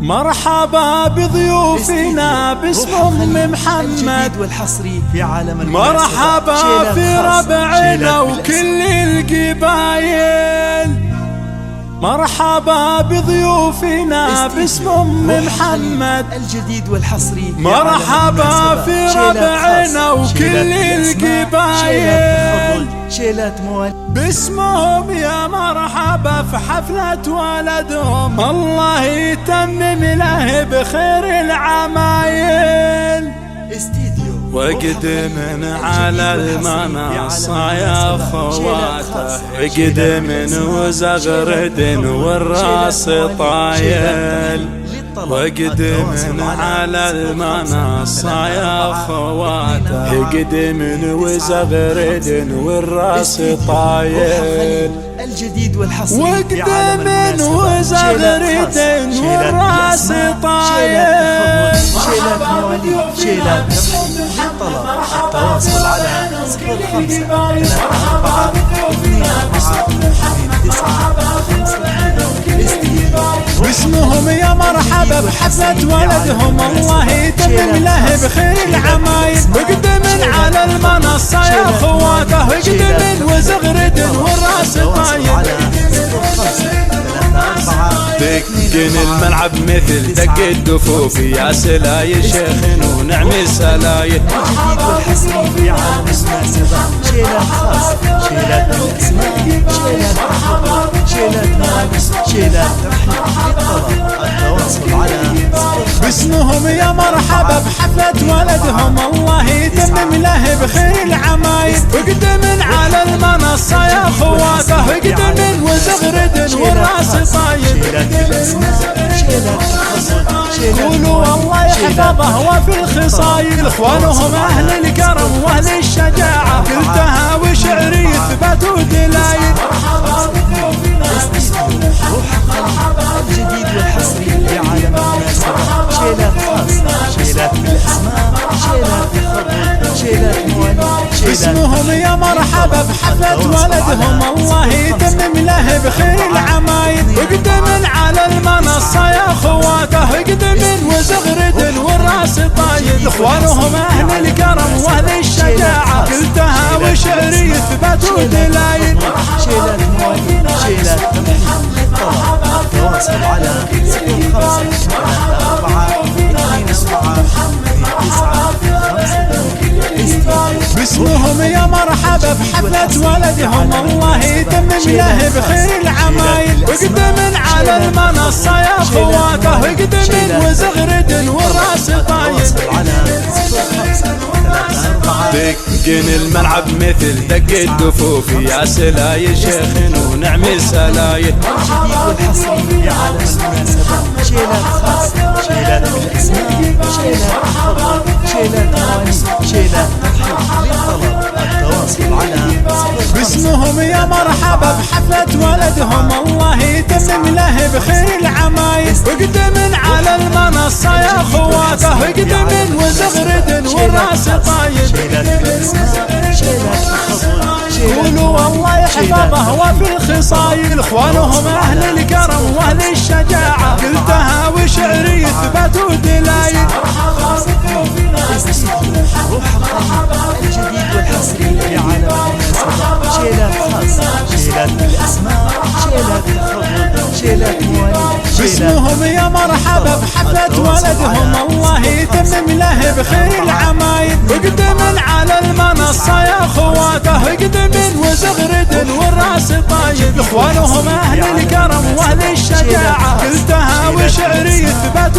مرحبا بضيوفنا باسم أم محمد والحصري في عالم مرحبا في ربعنا وكل القبايل. مرحبا بضيوفنا باسم أم محمد الجديد والحصري مرحبا في ربعنا وكل القبايل. شيلات مواليد باسمهم يا مرحبا في حفلة ولدهم، الله يتمم له بخير العمايل. وقدم على المنصة يا خواته، وقدم وزغرد والراس طايل. وقدم على المنصة يا خواته، قدم وزغرد والراس طايل. الجديد والحصري وقدم وزغرد والراس طايل. شيلات مواليد شيلات للطلب التواصل على 05 باسمهم يا مرحبا بحفلة ولدهم، الله يتمم له بخير العمايل. وقدم على المنصة يا خواته، وقدم وزغرد والراس طايل. دقن الملعب مثل دق الدفوف، يا سلاي شيخ ونعم السلايل. الجديد والحصري في عالم المناسبة، شيلات خاص، شيلات بالاسماء، شيلات بالخبر، شيلات ملابس، شيلات ترحيب للطلب التواصل على باسمهم يا مرحبا بحفلة ولدهم، الله يتمم له بخير العمايل. وقدم على المنصة يا خواته، وقدم وزغرد والراس طايل. قولوا والله يحفظه وفي الخصايل، اخوانهم اهل الكرم واهل الشجاعة، قلتها وشعري ثبات ودلايل. الجديد والحصري في عالم المناسبة، شيلات خاصة، شيلات بالاسماء، شيلات بالخبر، شيلات مواليد. باسمهم يا مرحبا بحفلة ولدهم، الله يتمم له بخير العمايل. وقدم على المنصة يا خواته، وقدم وزغرد والراس طايل. اخوانهم اهل الكرم واهل الشجاعة، قلتها وشعري ثبات ودلايل. شيلات مواليد شيلات تمحيط للطلب التواصل على 05 باسمهم يا مرحبا بحفلة ولدهم، الله يتمم له بخير العمايل. وقدم على المنصة يا خواته، وقدم وزغرد والراس طايل. دقن الملعب مثل دق الدفوف، يا سلاي شيخ ونعم السلايل. الجديد والحصري في عالم المناسبة، شيلات خاص، شيلات بالاسماء، شيلات بالخبر، شيلات مواليد، شيلات ترحيب للطلب التواصل على باسمهم يا مرحبا بحفلة ولدهم، الله يتمم له بخير العمايل. وقدم على المنصة يا خواته، وقدم وزغرد والراس طايل. قولوا والله يحفظه وفي الخصايل، اخوانهم اهل الكرم واهل الشجاعة، قلتها وشعري ثبات ودلايل. الجديد والحصري في عالم المناسبة، شيلات خاصة، شيلات بالاسماء، شيلات بالخبر، شيلات مواليد. باسمهم يا مرحبا بحفلة ولدهم، الله يتمم له بخير العمايل. وقدم على المنصة يا خواته، وقدم وزغرد والراس طايل. اخوانهم اهل الكرم واهل الشجاعة، قلتها وشعري ثبات